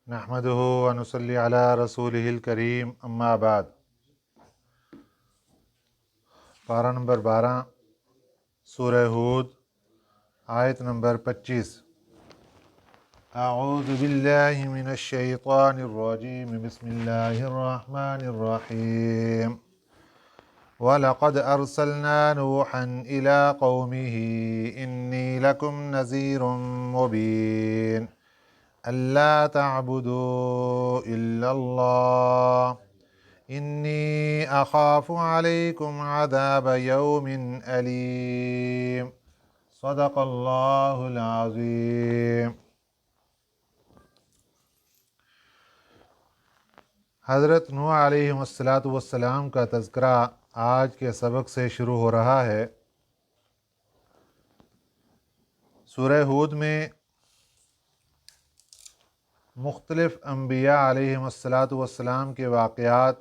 नहमदुहु व नुसल्ली अला रसूलिहिल करीम अम्मा बाद। पारा नंबर 12 सूरह हूद आयत नंबर 25। अऊज़ु बिल्लाहि मिनश शैतानिर रजीम बिस्मिल्लाहिर रहमानिर रहीम। वलक़द अर्सलना नूहन इला क़ौमिही इन्नी लकुम नज़ीरुम मुबीन अल्ला तअबुदू इल्लल्लाह इन्नी अख़ाफ़ु अलैकुम अज़ाब यौमिन अलीम। सदक़ल्लाहुल अज़ीम। हज़रत नूह अलैहिस्सलातु वस्सलाम का तज़किरा आज के सबक से शुरू हो रहा है। सूरह हूद में मुख्तलिफ़ अम्बिया अलैहिस्सलातु वस्सलाम के वाक़यात,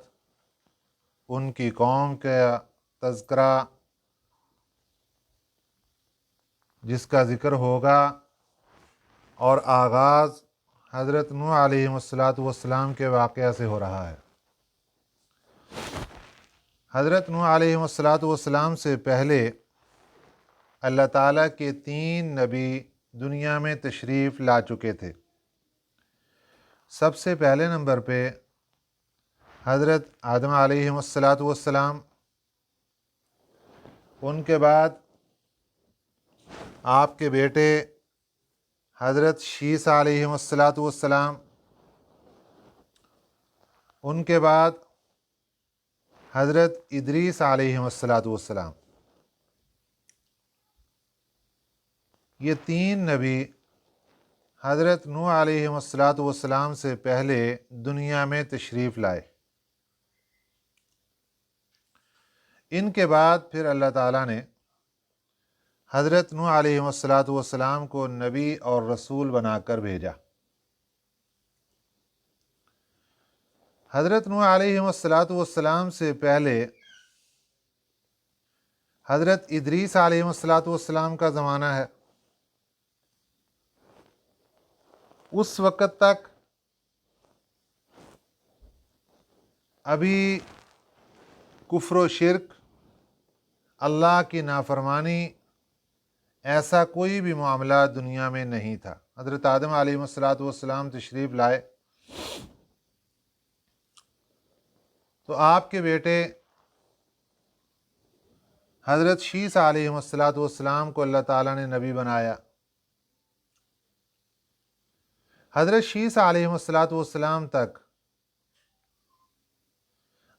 उनकी कौम का तज़किरा जिसका ज़िक्र होगा, और आगाज़ हज़रत नूह अलैहिस्सलातु वस्सलाम के वाक़या से हो रहा है। हज़रत नूह अलैहिस्सलातु वस्सलाम से पहले अल्लाह ताला के 3 नबी दुनिया में तशरीफ़ ला चुके थे। सबसे पहले नंबर पे हज़रत आदम अलैहिस्सलातु वस्सलाम, उनके बाद आपके बेटे हज़रत शीसा अलैहिस्सलातु वस्सलाम, उनके बाद हज़रत इदरीस अलैहिस्सलातु वस्सलाम। ये 3 नबी हज़रत नूह अलैहिस्सलातु वस्सलाम से पहले दुनिया में तशरीफ़ लाए। इनके बाद फिर अल्लाह ताला ने हज़रत नूह अलैहिस्सलातु वस्सलाम को नबी और रसूल बनाकर भेजा। हज़रत नूह अलैहिस्सलातु वस्सलाम से पहले हज़रत इदरीस अलैहिस्सलातु वस्सलाम का ज़माना है। उस वक़्त तक अभी कुफ्र व शिर्क, अल्लाह की नाफरमानी, ऐसा कोई भी मामला दुनिया में नहीं था। हज़रत आदम अलैहिस्सलातु वस्सलाम तशरीफ़ लाए तो आपके बेटे हज़रत शीसा अलैहिस्सलातु वस्सलाम को अल्लाह ताला ने नबी बनाया। हज़रत शीसा अलैहिस्सलातु वस्सलाम तक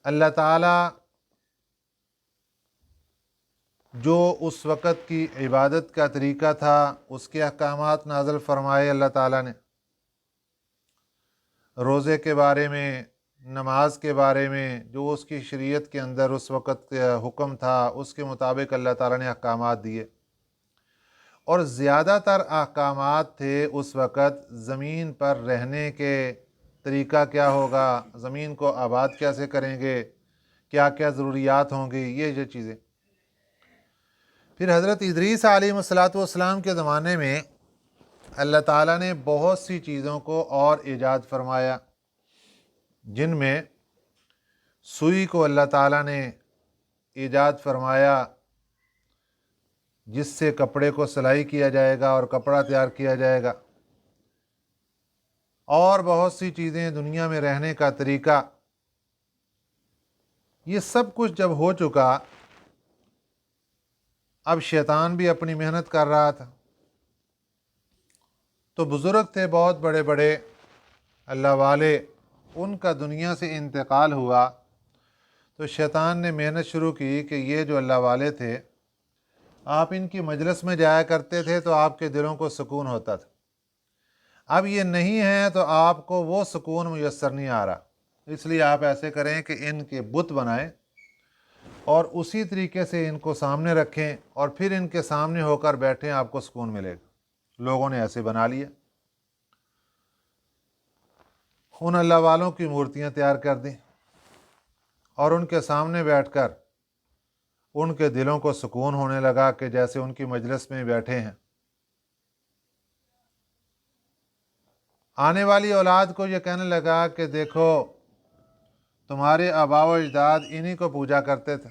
अल्लाह ताला जो उस वक़्त की इबादत का तरीक़ा था, उसके अहकामात नाज़िल फ़रमाए अल्लाह ताला ने। रोज़े के बारे में, नमाज के बारे में, जो उसकी शरीयत के अंदर उस वक़्त हुक्म था, उसके मुताबिक अल्लाह ताला ने अहकामात दिए। और ज़्यादातर अहकामात थे उस वक़्त ज़मीन पर रहने के तरीक़ा क्या होगा, ज़मीन को आबाद कैसे करेंगे, क्या क्या ज़रूरियात होंगी, ये चीज़ें। फिर हज़रत इदरीस अलैहिस्सलातु वस्सलाम के ज़माने में अल्लाह ताला ने बहुत सी चीज़ों को और ईजाद फरमाया, जिनमें सुई को अल्लाह ताला ने ईजाद फरमाया, जिससे कपड़े को सिलाई किया जाएगा और कपड़ा तैयार किया जाएगा। और बहुत सी चीज़ें, दुनिया में रहने का तरीक़ा, ये सब कुछ जब हो चुका, अब शैतान भी अपनी मेहनत कर रहा था। तो बुज़ुर्ग थे बहुत बड़े बड़े अल्लाह वाले, उनका दुनिया से इंतकाल हुआ तो शैतान ने मेहनत शुरू की कि ये जो अल्लाह वाले थे, आप इनकी मजलिस में जाया करते थे तो आपके दिलों को सुकून होता था। अब ये नहीं है तो आपको वो सुकून मुयस्सर नहीं आ रहा, इसलिए आप ऐसे करें कि इनके बुत बनाएं और उसी तरीके से इनको सामने रखें और फिर इनके सामने होकर बैठें, आपको सुकून मिलेगा। लोगों ने ऐसे बना लिया, उन अल्लाह वालों की मूर्तियां तैयार कर दी और उनके सामने बैठकर उनके दिलों को सुकून होने लगा कि जैसे उनकी मजलिस में बैठे हैं। آنے والی اولاد کو یہ کہنے لگا کہ دیکھو تمہارے آباء و اجداد انہی کو پوجا کرتے تھے،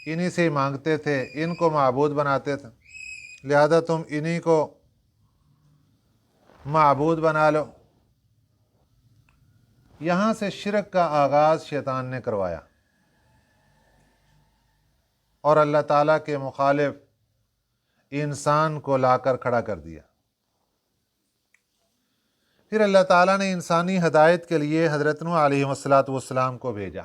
انہی سے مانگتے تھے، ان کو معبود بناتے تھے، لہذا تم انہی کو معبود بنا لو۔ یہاں سے شرک کا آغاز شیطان نے کروایا اور اللہ تعالیٰ کے مخالف انسان کو لا کر کھڑا کر دیا۔ پھر اللہ تعالیٰ نے انسانی ہدایت کے لیے حضرت نوح علیہ السلام کو بھیجا۔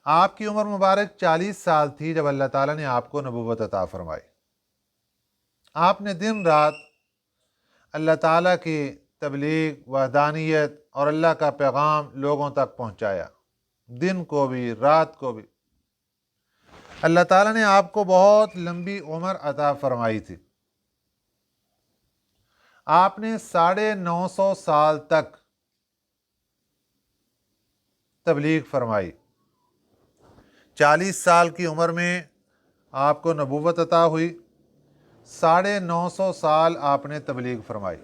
آپ کی عمر مبارک 40 سال تھی جب اللہ تعالیٰ نے آپ کو نبوت عطا فرمائی۔ آپ نے دن رات اللہ تعالیٰ کی تبلیغ، وحدانیت اور اللہ کا پیغام لوگوں تک پہنچایا، دن کو بھی رات کو بھی۔ اللہ تعالیٰ نے آپ کو بہت لمبی عمر عطا فرمائی تھی۔ آپ نے 950 سال تک تبلیغ فرمائی۔ 40 سال کی عمر میں آپ کو نبوت عطا ہوئی، 950 سال آپ نے تبلیغ فرمائی۔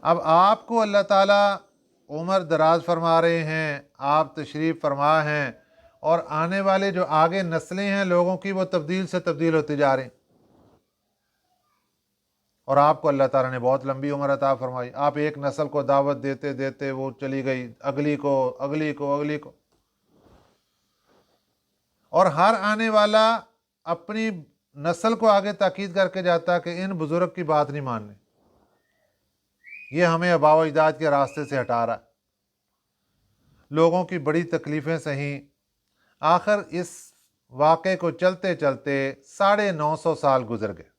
اب آپ کو اللہ تعالیٰ عمر دراز فرما رہے ہیں، آپ تشریف فرما ہیں، اور آنے والے جو آگے نسلیں ہیں لوگوں کی وہ تبدیل سے تبدیل ہوتی جا رہی ہیں، اور آپ کو اللہ تعالیٰ نے بہت لمبی عمر عطا فرمائی۔ آپ ایک نسل کو دعوت دیتے دیتے وہ چلی گئی، اگلی کو اگلی کو اگلی کو، اور ہر آنے والا اپنی نسل کو آگے تاکید کر کے جاتا کہ ان بزرگ کی بات نہیں ماننی، یہ ہمیں آباء و اجداد کے راستے سے ہٹا رہا ہے۔ لوگوں کی بڑی تکلیفیں سہیں، آخر اس واقعے کو چلتے چلتے 950 سال گزر گئے۔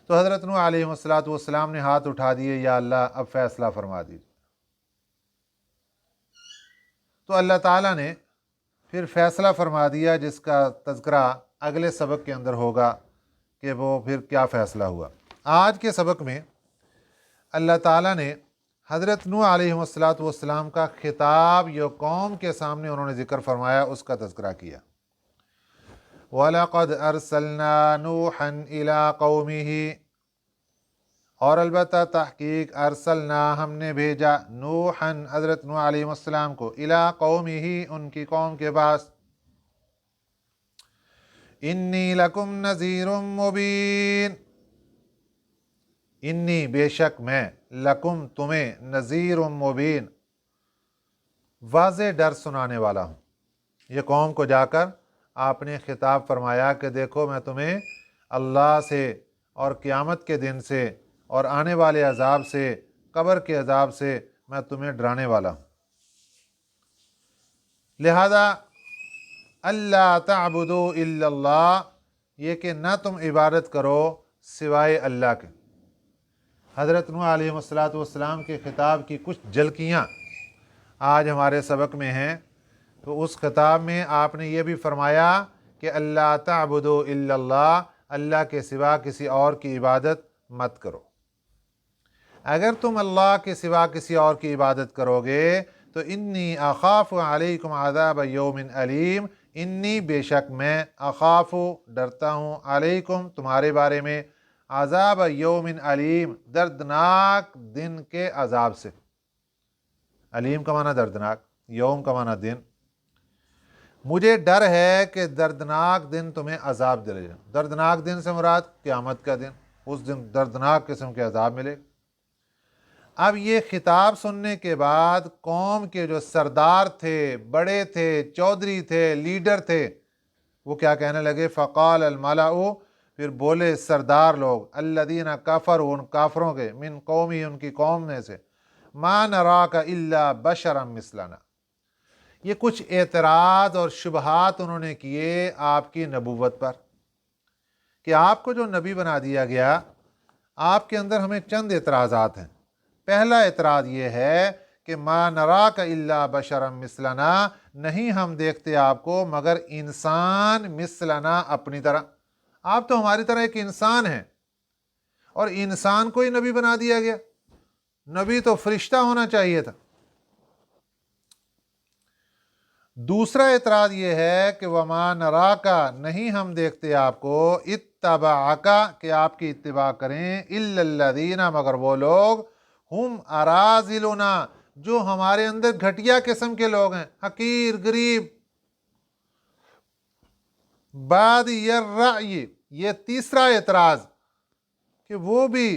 تو حضرت نوح علیہ السلام نے ہاتھ اٹھا دیے، یا اللہ اب فیصلہ فرما دیجیے۔ تو اللہ تعالیٰ نے پھر فیصلہ فرما دیا، جس کا تذکرہ اگلے سبق کے اندر ہوگا کہ وہ پھر کیا فیصلہ ہوا۔ آج کے سبق میں اللہ تعالیٰ نے حضرت نوح علیہ السلام کا خطاب جو قوم کے سامنے انہوں نے ذکر فرمایا اس کا تذکرہ کیا۔ وَلَقَدْ أَرْسَلْنَا نُوحًا إِلَىٰ قَوْمِهِ، اور البتہ تحقیق ارسلنا ہم نے بھیجا نوحًا حضرت نوح علیہ السلام کو، إِلَىٰ قَوْمِهِ ان کی قوم کے پاس، إِنِّي لَكُمْ نَذِيرٌ مُّبِينٌ، انی بے شک میں، لکم تمہیں، نذیر مبین واضح ڈر سنانے والا ہوں۔ یہ قوم کو جا کر آپ نے خطاب فرمایا کہ دیکھو میں تمہیں اللہ سے اور قیامت کے دن سے اور آنے والے عذاب سے، قبر کے عذاب سے میں تمہیں ڈرانے والا ہوں۔ لہذا اللہ تعبدوا الا اللہ، یہ کہ نہ تم عبادت کرو سوائے اللہ کے۔ حضرت نوح علیہ السلام کے خطاب کی کچھ جھلکیاں آج ہمارے سبق میں ہیں۔ تو اس خطاب میں آپ نے یہ بھی فرمایا کہ اللہ تعبدوا الا اللہ، اللہ کے سوا کسی اور کی عبادت مت کرو۔ اگر تم اللہ کے سوا کسی اور کی عبادت کرو گے تو انی اخاف علیکم عذاب یوم علیم، انی بے شک میں، اخاف ڈرتا ہوں، علیکم تمہارے بارے میں، عذاب یوم علیم دردناک دن کے عذاب سے۔ علیم کا معنی دردناک، یوم کا معنی دن۔ مجھے ڈر ہے کہ دردناک دن تمہیں عذاب دلے جائے۔ دردناک دن سے مراد قیامت کا دن، اس دن دردناک قسم کے عذاب ملے۔ اب یہ خطاب سننے کے بعد قوم کے جو سردار تھے، بڑے تھے، چودھری تھے، لیڈر تھے، وہ کیا کہنے لگے؟ فقال الملأ، پھر بولے سردار لوگ، الذین کفروا، ان کافروں کے، من قومی ان کی قوم میں سے، ما نراک الا بشرا مثلنا، یہ کچھ اعتراض اور شبہات انہوں نے کیے آپ کی نبوت پر کہ آپ کو جو نبی بنا دیا گیا، آپ کے اندر ہمیں چند اعتراضات ہیں۔ پہلا اعتراض یہ ہے کہ ما نراک الا بشرا مثلنا، نہیں ہم دیکھتے آپ کو مگر انسان مثلنا، اپنی طرح، آپ تو ہماری طرح ایک انسان ہیں، اور انسان کو ہی نبی بنا دیا گیا، نبی تو فرشتہ ہونا چاہیے تھا۔ دوسرا اعتراض یہ ہے کہ وما نراک، نہیں ہم دیکھتے آپ کو، इत्तबाअका, कि आपकी इत्तिबा करें, इल्लल्लज़ीना, मगर वो लोग, हुम अराज़िलुना, जो हमारे अंदर घटिया किस्म के लोग हैं, हकीर, गरीब। बाद यर्राई, ये तीसरा एतराज, कि वो भी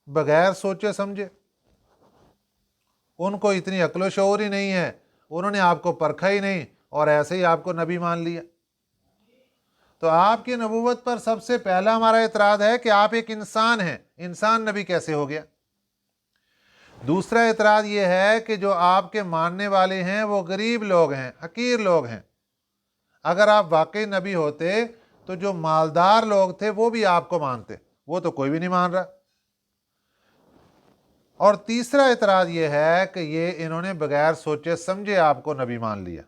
बगैर सोचे समझे, उनको इतनी अक्ल शऊर ही नहीं है, उन्होंने आपको परखा ही नहीं और ऐसे ही आपको नबी मान लिया। तो आपकी नबूवत पर सबसे पहला हमारा एतराज़ है कि आप एक इंसान हैं, इंसान नबी कैसे हो गया। दूसरा एतराज़ ये है कि जो आपके मानने वाले हैं वो गरीब लोग हैं, हकीर लोग हैं। अगर आप वाकई नबी होते तो जो मालदार लोग थे वो भी आपको मानते, वो तो कोई भी नहीं मान रहा। और तीसरा एतराज़ ये है कि ये इन्होंने बगैर सोचे समझे आपको नबी मान लिया।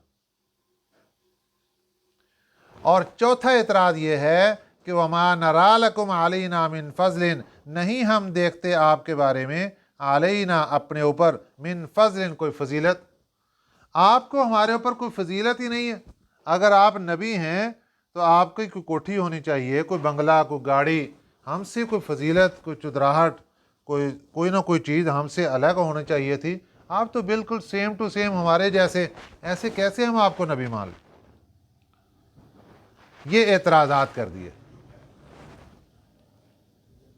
और चौथा एतराज़ ये है कि वमा नरा लकुम अलैना मिन फज़लिन, नहीं हम देखते आपके बारे में, अलैना, अपने ऊपर, मिन फज़लिन, कोई फजीलत, आपको हमारे ऊपर कोई फजीलत ही नहीं है। अगर आप नबी हैं तो आपकी कोई कोठी होनी चाहिए, कोई बंगला, कोई गाड़ी, हमसे कोई फजीलत, कोई चुदराहट, कोई ना कोई चीज़ हमसे अलग होनी चाहिए थी। आप तो बिल्कुल सेम टू सेम हमारे जैसे, ऐसे कैसे हम आपको नबी मान लें। ये एतराज़ात कर दिए।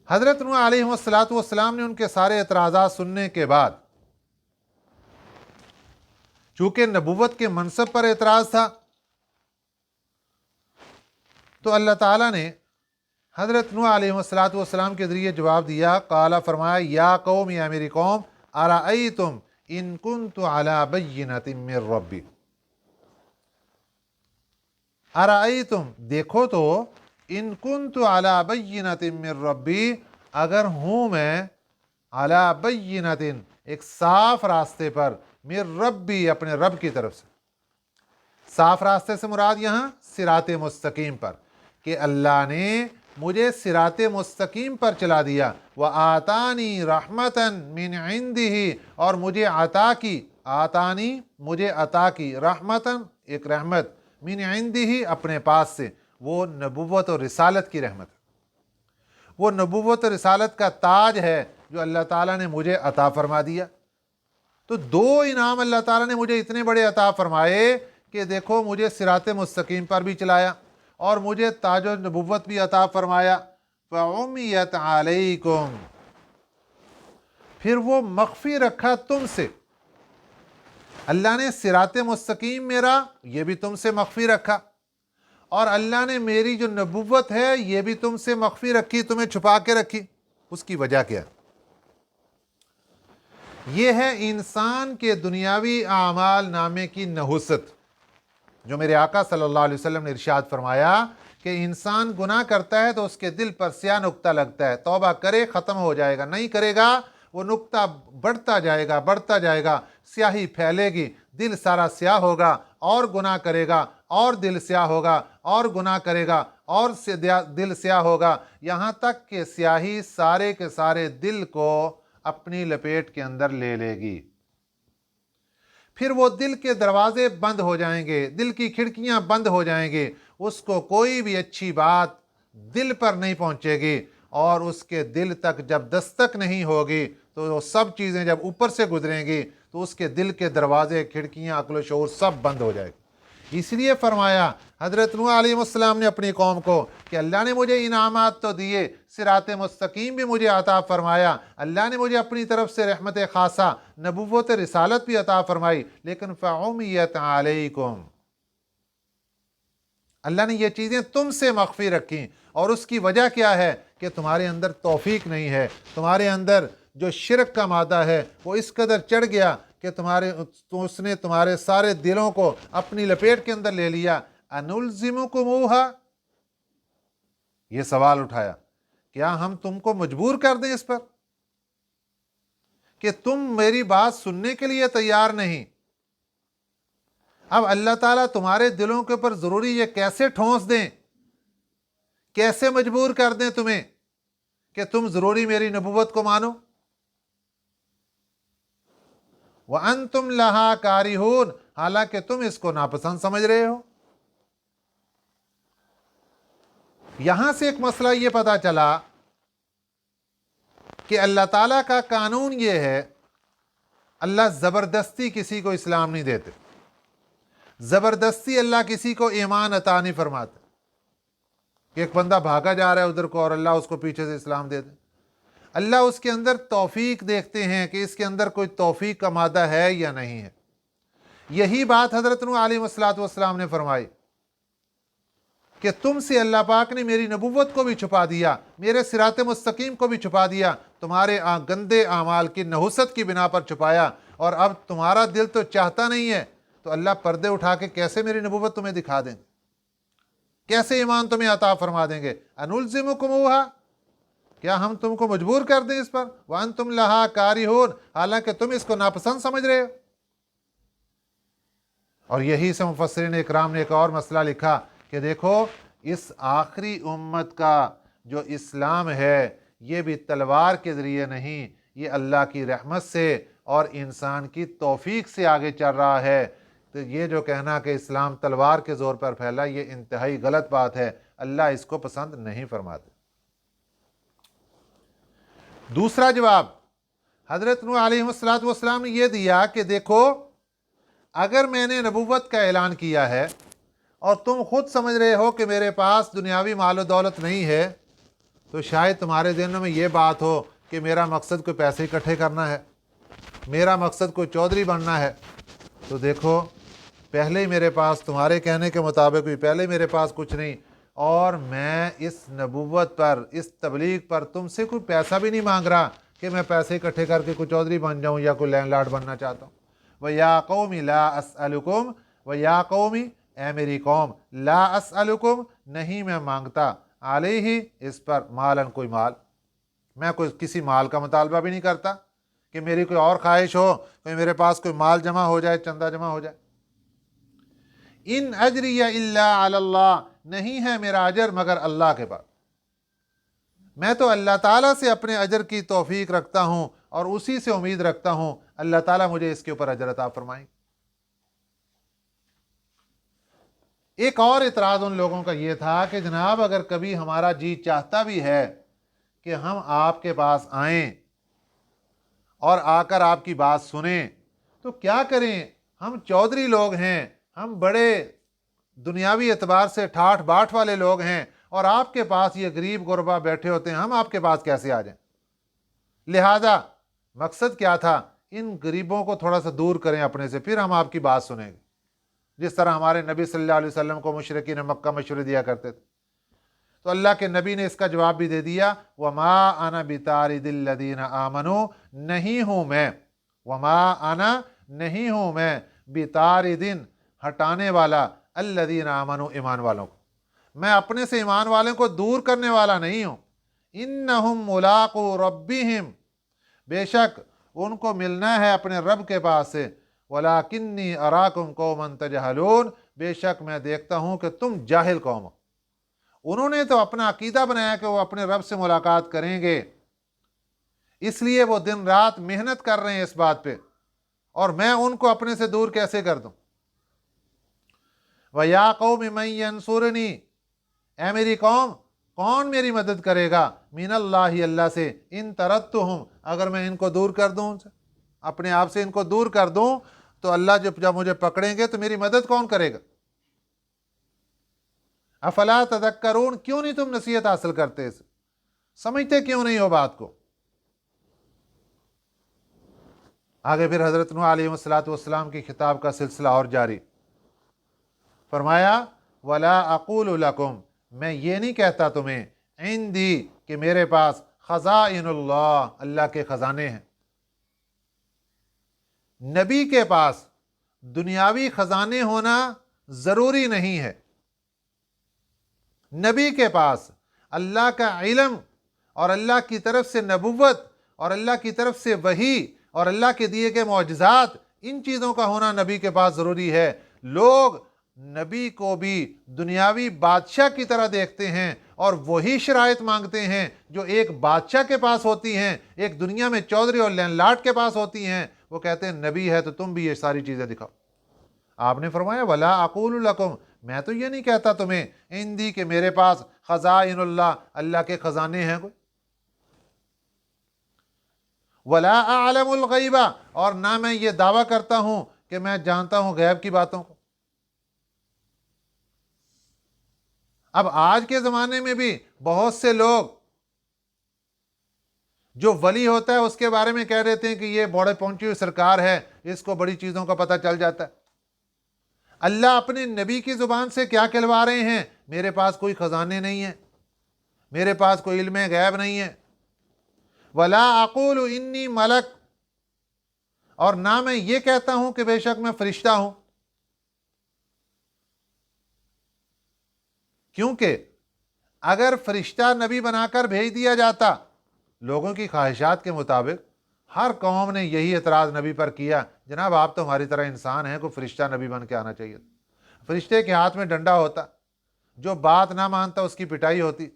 हज़रत नूह अलैहिस्सलाम ने उनके सारे एतराज़ात सुनने के बाद, चूँकि नबूवत के मनसब पर एतराज़ था, तो अल्लाह ताला ने हज़रत नूह अलैहिस्सलाम के ज़रिए जवाब दिया। काला, फरमाया, या कौम, या मेरी कौम, अराअयतुम इन कुन्तु अला बय्यिनतिन मिर रब्बी, अराअयतुम, देखो तो, इन कुन्तु अला बय्यिनतिन मिर रब्बी, अगर हूँ मैं, अला बय्यिनतिन, एक साफ रास्ते पर, मिर रब्बी, अपने रब की तरफ से। साफ रास्ते से मुराद यहाँ सिराते मुस्तकीम पर, कि अल्लाह ने मुझे सिराते मुस्तकीम पर चला दिया। व आतानी रहमतन मिन इंदिही, और मुझे अता की, आतानी, मुझे अता की, रहमतन, एक रहमत, मिन इंदिही, अपने पास से, वो नबूवत और रिसालत की रहमत, वो नबूवत और रिसालत का ताज है जो अल्लाह ताला ने मुझे अता फरमा दिया। तो दो इनाम अल्लाह ताला ने मुझे इतने बड़े अता फरमाए कि देखो, मुझे सिराते मुस्तकीम पर भी चलाया और मुझे ताज नबुव्वत भी अता फरमाया। फ़उम्मियत अलैकुम, फिर वो मख्फी रखा तुमसे, अल्लाह ने सिराते मुस्तकीम मेरा, ये भी तुमसे मख्फी रखा, और अल्लाह ने मेरी जो नबुव्वत है ये भी तुमसे मख्फी रखी, तुम्हें छुपा के रखी। उसकी वजह क्या? ये है इंसान के दुनियावी आमाल नामे की नहुसत, जो मेरे आका सल्लल्लाहु अलैहि वसल्लम ने इरशाद फरमाया कि इंसान गुनाह करता है तो उसके दिल पर स्याह नुक्ता लगता है, तौबा करे ख़त्म हो जाएगा, नहीं करेगा वो नुक्ता बढ़ता जाएगा, बढ़ता जाएगा, स्याही फैलेगी, दिल सारा स्याह होगा, और गुनाह करेगा, और दिल स्याह होगा, और गुनाह करेगा, और दिल स्याह होगा, यहाँ तक कि स्याही सारे के सारे दिल को अपनी लपेट के अंदर ले लेगी। फिर वो दिल के दरवाजे बंद हो जाएंगे, दिल की खिड़कियां बंद हो जाएंगी, उसको कोई भी अच्छी बात दिल पर नहीं पहुंचेगी, और उसके दिल तक जब दस्तक नहीं होगी तो वो सब चीज़ें जब ऊपर से गुजरेंगी तो उसके दिल के दरवाजे, खिड़कियां, अक्ल शऊर सब बंद हो जाएगी। इसलिए फरमाया हज़रत नूह अलैहिस्सलाम ने अपनी कौम को कि अल्लाह ने मुझे इनामात तो दिए, सिराते मुस्तकीम भी मुझे अता फरमाया, अल्लाह ने मुझे अपनी तरफ से रहमत खासा, नबुव्वत, रिसालत भी अता फरमाई, लेकिन फ़उम्मियत अलैकुम, अल्लाह ने ये चीज़ें तुमसे मख्फी रखी। और उसकी वजह क्या है कि तुम्हारे अंदर तौफीक नहीं है, तुम्हारे अंदर जो शिरक का मादा है वो इस कदर चढ़ गया कि उसने तुम्हारे सारे दिलों को अपनी लपेट के अंदर ले लिया। अनुल्ज़िमुकुमूहा, ये सवाल उठाया, क्या हम तुमको मजबूर कर दें इस पर कि तुम मेरी बात सुनने के लिए तैयार नहीं? अब अल्लाह ताला तुम्हारे दिलों के ऊपर जरूरी ये कैसे ठोंस दें, कैसे मजबूर कर दें तुम्हें कि तुम जरूरी मेरी नबुव्वत को मानो। व अंतुम लहा कारिहून, हालांकि तुम इसको नापसंद समझ रहे हो। यहाँ से एक मसला ये पता चला कि अल्लाह ताला का कानून ये है, अल्लाह ज़बरदस्ती किसी को इस्लाम नहीं देते, ज़बरदस्ती अल्लाह किसी को ईमान अता नहीं फरमाते कि एक बंदा भागा जा रहा है उधर को और अल्लाह उसको पीछे से इस्लाम दे दे। अल्लाह उसके अंदर तौफीक देखते हैं कि इसके अंदर कोई तौफीक का मादा है या नहीं है। यही बात हज़रत नूह अलैहिस्सलाम ने फरमाई कि तुमसे अल्लाह पाक ने मेरी नबुव्वत को भी छुपा दिया, मेरे सिराते मुस्तकीम को भी छुपा दिया, तुम्हारे गंदे आमाल की नहुसत की बिना पर छुपाया, और अब तुम्हारा दिल तो चाहता नहीं है, तो अल्लाह पर्दे उठा के कैसे मेरी नबुव्वत तुम्हें दिखा देंगे, कैसे ईमान तुम्हें अता फरमा देंगे। अनुल्ज़िमुकुमुहा, क्या हम तुमको मजबूर कर दें इस पर, वान तुम लहा कारिहून, हालांकि तुम इसको नापसंद समझ रहे हो। और यही से मुफस्सिरीन इकराम ने एक और मसला लिखा कि देखो, इस आखिरी उम्मत का जो इस्लाम है ये भी तलवार के ज़रिए नहीं, ये अल्लाह की रहमत से और इंसान की तौफीक से आगे चल रहा है। तो ये जो कहना कि इस्लाम तलवार के ज़ोर पर फैला, ये इंतहाई गलत बात है, अल्लाह इसको पसंद नहीं फरमाते। दूसरा जवाब हज़रत नूह अलैहिस्सलाम ने यह दिया कि देखो, अगर मैंने नबुव्वत का ऐलान किया है और तुम खुद समझ रहे हो कि मेरे पास दुनियावी माल दौलत नहीं है, तो शायद तुम्हारे दिल में ये बात हो कि मेरा मकसद कोई पैसे इकट्ठे करना है, मेरा मकसद कोई चौधरी बनना है। तो देखो, पहले ही मेरे पास, तुम्हारे कहने के मुताबिक भी पहले मेरे पास कुछ नहीं, और मैं इस नबुव्वत पर, इस तबलीग पर तुमसे कोई पैसा भी नहीं मांग रहा कि मैं पैसे इकट्ठे करके कोई चौधरी बन जाऊँ या कोई लैंडलॉर्ड बनना चाहता हूँ। व या कौमी ला अस्अलुकुम, व या कौमी, ए मेरी कौम, ला अस्अलुकुम, नहीं मैं मांगता, अलैहि, इस पर, मालन, कोई माल, मैं कोई किसी माल का मुतालबा भी नहीं करता कि मेरी कोई और ख्वाहिश हो, कोई मेरे पास कोई माल जमा हो जाए, चंदा जमा हो जाए। इन अजरिया इल्ला अल्लाह, नहीं है मेरा अजर मगर अल्लाह के पास, मैं तो अल्लाह ताला से अपने अजर की तौफीक रखता हूँ और उसी से उम्मीद रखता हूँ अल्लाह ताला मुझे इसके ऊपर अजर अता फरमाएंगे। एक और इतराज़ उन लोगों का ये था कि जनाब, अगर कभी हमारा जी चाहता भी है कि हम आपके पास आएं और आकर आपकी बात सुने, तो क्या करें, हम चौधरी लोग हैं, हम बड़े दुनियावी एतबार से ठाठ बाट वाले लोग हैं, और आपके पास ये गरीब गुरबा बैठे होते हैं, हम आपके पास कैसे आ जाएं। लिहाजा मकसद क्या था, इन गरीबों को थोड़ा सा दूर करें अपने से, फिर हम आपकी बात सुनेंगे। जिस तरह हमारे नबी सल्लल्लाहु अलैहि वसल्लम को मुशरिकीन मक्का मशवरे दिया करते थे, तो अल्लाह के नबी ने इसका जवाब भी दे दिया, वमा आना बितारिदिल लदीना आमनू, नहीं हूँ मैं, वमा आना, नहीं हूँ मैं, बितारिदिन, हटाने वाला, अल्लदीना आमनू, ईमान वालों को, मैं अपने से ईमान वालों को दूर करने वाला नहीं हूँ। इन्नहुम मुलाक़ू रब्बिहिम, बेशक उनको मिलना है अपने रब के पास से, वलाकिन्नी अराकुम कौमन तजहलून, बेशक मैं देखता हूँ कि तुम जाहिल कौम हो। उन्होंने तो अपना अकीदा बनाया कि वो अपने रब से मुलाकात करेंगे, इसलिए वो दिन रात मेहनत कर रहे हैं इस बात पे, और मैं उनको अपने से दूर कैसे कर दूं। व या कौम मन यंसुरनी, ऐ मेरी कौम, कौन मेरी मदद करेगा, मिनल्लाहि, अल्लाह से, इन तरद्तुहुम, अगर मैं इनको दूर कर दूं उनसे, अपने आप से इनको दूर कर दूं, तो अल्लाह जब मुझे पकड़ेंगे तो मेरी मदद कौन करेगा। अफला तदक्करून, क्यों नहीं तुम नसीहत हासिल करते, इसे समझते क्यों नहीं हो बात को। आगे फिर हजरत नूह अलैहिस्सलाम की खिताब का सिलसिला और जारी। फरमाया, वला अक़ूलु लकुम, मैं ये नहीं कहता तुम्हें, इंदी, कि मेरे पास, खज़ाइनुल्लाह, अल्लाह के खजाने हैं। नबी के पास दुनियावी खजाने होना जरूरी नहीं है। नबी के पास अल्लाह का इल्म और अल्लाह की तरफ से नबुव्वत और अल्लाह की तरफ से वही और अल्लाह के दिए गए मौजज़ात, इन चीज़ों का होना नबी के पास ज़रूरी है। लोग नबी को भी दुनियावी बादशाह की तरह देखते हैं और वही शराइत मांगते हैं जो एक बादशाह के पास होती हैं, एक दुनिया में चौधरी और लैंडलॉर्ड के पास होती हैं। वो कहते हैं नबी है तो तुम भी ये सारी चीज़ें दिखाओ। आपने फरमाया, वला अक़ूलु लकुम, मैं तो ये नहीं कहता तुम्हें, इंदी, के मेरे पास, خزائن اللہ، اللہ کے خزانے ہیں کوئی؟ ولا اعلم الغیبہ، اور نہ میں یہ دعویٰ کرتا ہوں کہ میں جانتا ہوں غیب کی باتوں کو۔ اب آج کے زمانے میں بھی بہت سے لوگ جو ولی ہوتا ہے اس کے بارے میں کہہ دیتے ہیں کہ یہ بڑے پہنچی ہوئی سرکار ہے، اس کو بڑی چیزوں کا پتہ چل جاتا ہے۔ اللہ اپنے نبی کی زبان سے کیا کہلوا رہے ہیں؟ میرے پاس کوئی خزانے نہیں ہیں، میرے پاس کوئی علم غیب نہیں ہے۔ ولا اقول انی ملک، اور نہ میں یہ کہتا ہوں کہ بے شک میں فرشتہ ہوں، کیونکہ اگر فرشتہ نبی بنا کر بھیج دیا جاتا لوگوں کی خواہشات کے مطابق، ہر قوم نے یہی اعتراض نبی پر کیا، جناب آپ تو ہماری طرح انسان ہیں، کوئی فرشتہ نبی بن کے آنا چاہیے تھا۔ فرشتے کے ہاتھ میں ڈنڈا ہوتا، جو بات نہ مانتا اس کی پٹائی ہوتی۔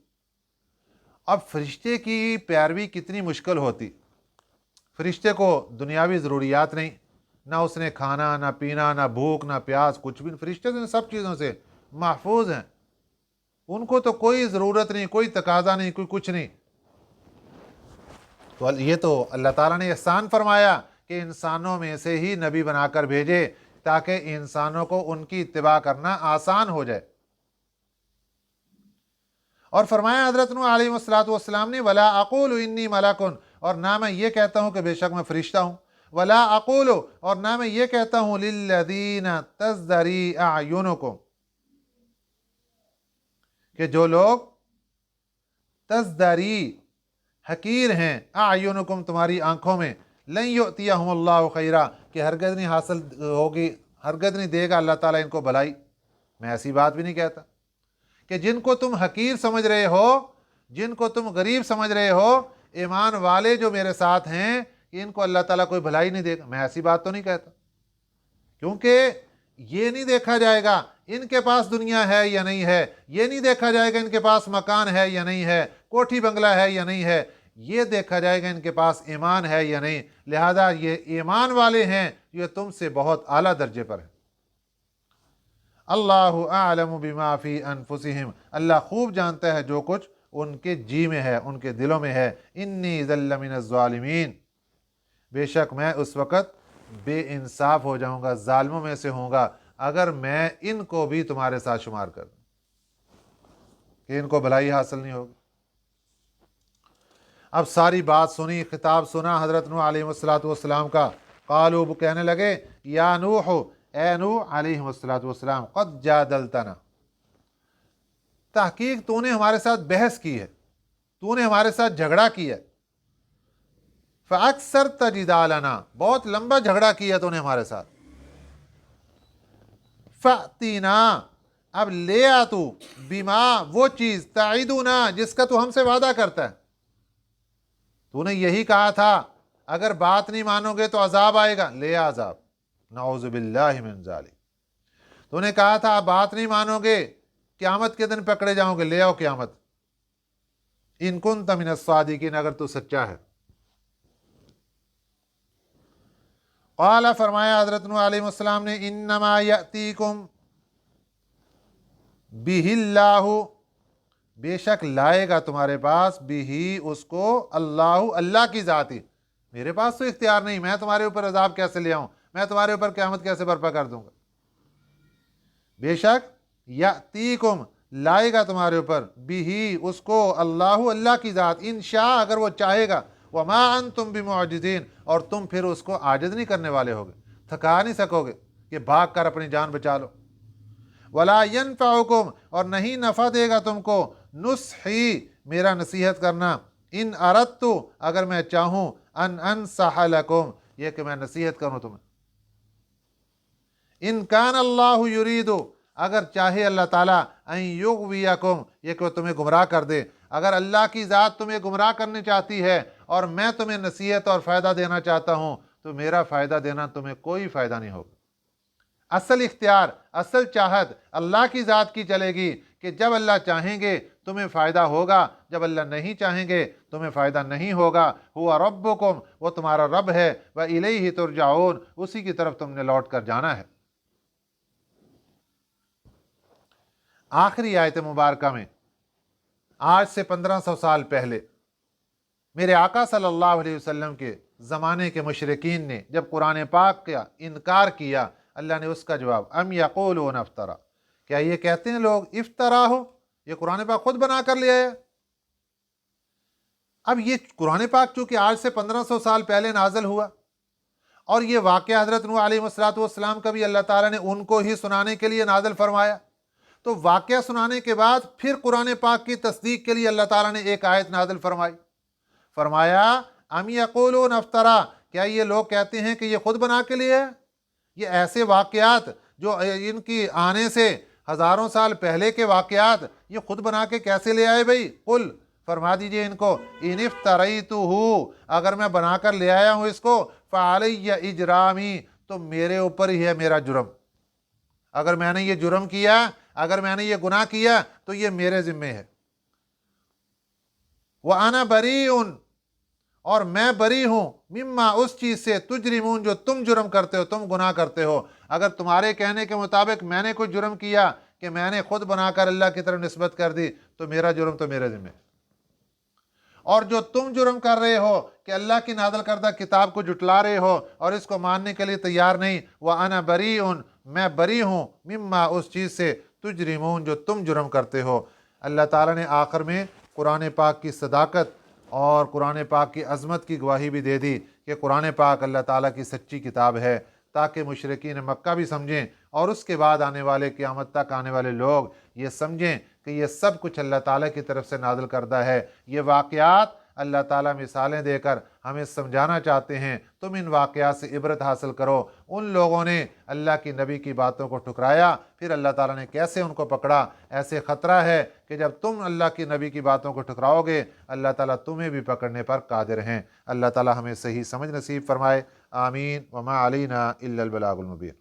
اب فرشتے کی پیروی کتنی مشکل ہوتی۔ فرشتے کو دنیاوی ضروریات نہیں، نہ اس نے کھانا، نہ پینا، نہ بھوک، نہ پیاس، کچھ بھی۔ فرشتے تو سب چیزوں سے محفوظ ہیں، ان کو تو کوئی ضرورت نہیں، کوئی تقاضا نہیں، کوئی کچھ نہیں۔ تو یہ تو اللہ تعالیٰ نے احسان فرمایا کہ انسانوں میں سے ہی نبی بنا کر بھیجے تاکہ انسانوں کو ان کی اتباع کرنا آسان ہو جائے۔ اور فرمایا حضرت نوح علیہ السلام نے ولا اقول انی ملکن، اور نہ میں یہ کہتا ہوں کہ بے شک میں فرشتہ ہوں۔ ولا اقول، اور نہ میں یہ کہتا ہوں للذین تزدری اعینکم، کہ جو لوگ تزدری حقیر ہیں، اعینکم تمہاری آنکھوں میں، لن یؤتیہم اللہ خیرا، کہ ہرگز نہیں حاصل ہوگی، ہرگز نہیں دے گا اللہ تعالیٰ ان کو بھلائی۔ میں ایسی بات بھی نہیں کہتا کہ جن کو تم حقیر سمجھ رہے ہو، جن کو تم غریب سمجھ رہے ہو، ایمان والے جو میرے ساتھ ہیں، ان کو اللہ تعالیٰ کوئی بھلائی نہیں دے گا، میں ایسی بات تو نہیں کہتا۔ کیونکہ یہ نہیں دیکھا جائے گا ان کے پاس دنیا ہے یا نہیں ہے، یہ نہیں دیکھا جائے گا ان کے پاس مکان ہے یا نہیں ہے، کوٹھی بنگلہ ہے یا نہیں ہے، یہ دیکھا جائے گا ان کے پاس ایمان ہے یا نہیں۔ لہذا یہ ایمان والے ہیں، یہ تم سے بہت اعلیٰ درجے پر ہیں۔ اللہ اعلم بما فی انفسہم، اللہ خوب جانتا ہے جو کچھ ان کے جی میں ہے، ان کے دلوں میں ہے۔ انی ذل من الظالمین، بے شک میں اس وقت بے انصاف ہو جاؤں گا، ظالموں میں سے ہوں گا، اگر میں ان کو بھی تمہارے ساتھ شمار کر دوں کہ ان کو بھلائی حاصل نہیں ہوگی۔ اب ساری بات سنی، خطاب سنا حضرت نوح علیہ السلام کا۔ قالوا، وہ کہنے لگے، یا نوح، اے نوح علیہ السلام، قد جادلتنا، تحقیق تو نے ہمارے ساتھ بحث کی ہے، تو نے ہمارے ساتھ جھگڑا کیا ہے۔ فاکثرت جدالنا، بہت لمبا جھگڑا کیا تو نے ہمارے ساتھ۔ فأتینا، اب لے آ تو، بما، وہ چیز، تعیدنا، جس کا تو ہم سے وعدہ کرتا ہے۔ تو نے یہی کہا تھا اگر بات نہیں مانو گے تو عذاب آئے گا، لے آ عذاب، نعوذ باللہ من ذالک۔ تو نے کہا تھا بات نہیں مانو گے قیامت کے دن پکڑے جاؤ گے، لے آؤ قیامت، ان کنت من الصادقین، اگر تو سچا ہے۔ قال، فرمایا حضرت نوح علیہ السلام نے، انما یأتیکم بہ اللہ، بے شک لائے گا تمہارے پاس، بھی اس کو، اللہ، اللہ کی ذات ہی، میرے پاس تو اختیار نہیں، میں تمہارے اوپر عذاب کیسے لے آؤں، میں تمہارے اوپر قیامت کیسے برپا کر دوں گا۔ بے شک یأتیکم، لائے گا تمہارے اوپر، بھی اس کو، اللہ، اللہ کی ذات، ان شاء، اگر وہ چاہے گا، وما انتم بمعجزین، اور تم پھر اس کو عاجز نہیں کرنے والے ہوگے، تھکا نہیں سکو گے کہ بھاگ کر اپنی جان بچا لو۔ ولا ینفعکم، اور نہیں نفع دے گا تم کو، نصحی، میرا نصیحت کرنا، ان اردت، اگر میں چاہوں، ان انصح لکم، یہ کہ میں نصیحت کروں تمہیں، ان کان اللہ یرید، اگر چاہے اللہ تعالیٰ، ان یغویکم، یہ کہ وہ تمہیں گمراہ کر دے، اگر اللہ کی ذات تمہیں گمراہ کرنے چاہتی ہے اور میں تمہیں نصیحت اور فائدہ دینا چاہتا ہوں، تو میرا فائدہ دینا تمہیں کوئی فائدہ نہیں ہوگا۔ اصل اختیار، اصل چاہت اللہ کی ذات کی چلے گی کہ جب اللہ چاہیں گے تمہیں فائدہ ہوگا، جب اللہ نہیں چاہیں گے تمہیں فائدہ نہیں ہوگا۔ ہوا ربکم، وہ تمہارا رب ہے، وإلیہ ترجعون، اسی کی طرف تم نے لوٹ کر جانا ہے۔ آخری آیت مبارکہ میں आज से 1500 साल पहले मेरे आका सल्लल्लाहु अलैहि वसल्लम के ज़माने के मुशरिकीन ने जब कुरान पाक का इनकार किया, अल्लाह ने उसका जवाब अम यक़ूलून इफ्तरा, क्या ये कहते हैं लोग इफ्तरा हो, ये कुरान पाक खुद बना कर ले आया। अब ये कुरान पाक चूँकि आज से 1500 साल पहले नाज़िल हुआ और ये वाक़या हज़रत नूह अलैहिस्सलाम का भी अल्लाह ताला ने उनको ही सुनाने के लिए नाज़िल फरमाया, तो वाक़या सुनाने के बाद फिर कुरान पाक की तस्दीक के लिए अल्लाह ताला ने एक आयत नाज़िल फरमाई, फरमाया अम यक़ूलून इफ्तरा, क्या ये लोग कहते हैं कि ये खुद बना के लिए है। ये ऐसे वाक़यात जो इनकी आने से हज़ारों साल पहले के वाक़यात ये खुद बना के कैसे ले आए भाई। कुल, फरमा दीजिए इनको, इन इफ्तरैतुहु, अगर मैं बना कर ले आया हूँ इसको, फ़अलैया इजरामी, तो मेरे ऊपर ही है मेरा जुर्म। अगर मैंने ये जुर्म किया, अगर मैंने ये गुनाह किया तो ये मेरे ज़िम्मे है। व अना बरीउन, और मैं बरी हूँ, मिम्मा, उस चीज़ से, तुजरिमून, जो तुम जुर्म करते हो, तुम गुनाह करते हो। अगर तुम्हारे कहने के मुताबिक मैंने कोई जुर्म किया कि मैंने खुद बनाकर अल्लाह की तरफ निस्बत कर दी, तो मेरा जुर्म तो मेरे ज़िम्मे। और जो तुम जुर्म कर रहे हो कि अल्लाह की नाज़िल करदा किताब को जुटला रहे हो और इसको मानने के लिए तैयार नहीं, व अना बरीउन, मैं बरी हूँ, मिम्मा, उस चीज़ से, तुजरिमून, जो तुम जुर्म करते हो। अल्लाह ताला ने आखिर में कुरान पाक की सदाकत और कुरान पाक की अज़मत की गवाही भी दे दी कि कुरान पाक अल्लाह ताला की सच्ची किताब है, ताकि मुशरिकीन मक्का भी समझें और उसके बाद आने वाले क़यामत तक आने वाले लोग ये समझें कि ये सब कुछ अल्लाह ताला की तरफ से नाज़िल करदा है। ये वाक़यात अल्लाह ताला मिसालें देकर हमें समझाना चाहते हैं, तुम इन वाक़यात से इबरत हासिल करो। उन लोगों ने अल्लाह की नबी की बातों को ठुकराया, फिर अल्लाह ताला ने कैसे उनको पकड़ा। ऐसे ख़तरा है कि जब तुम अल्लाह की नबी की बातों को ठुकराओगे, अल्लाह ताला तुम्हें भी पकड़ने पर कादिर हैं। अल्लाह ताला हमें सही समझ नसीब फरमाए। आमीन। वमा अलैना इल्लल बलागुल मुबीन।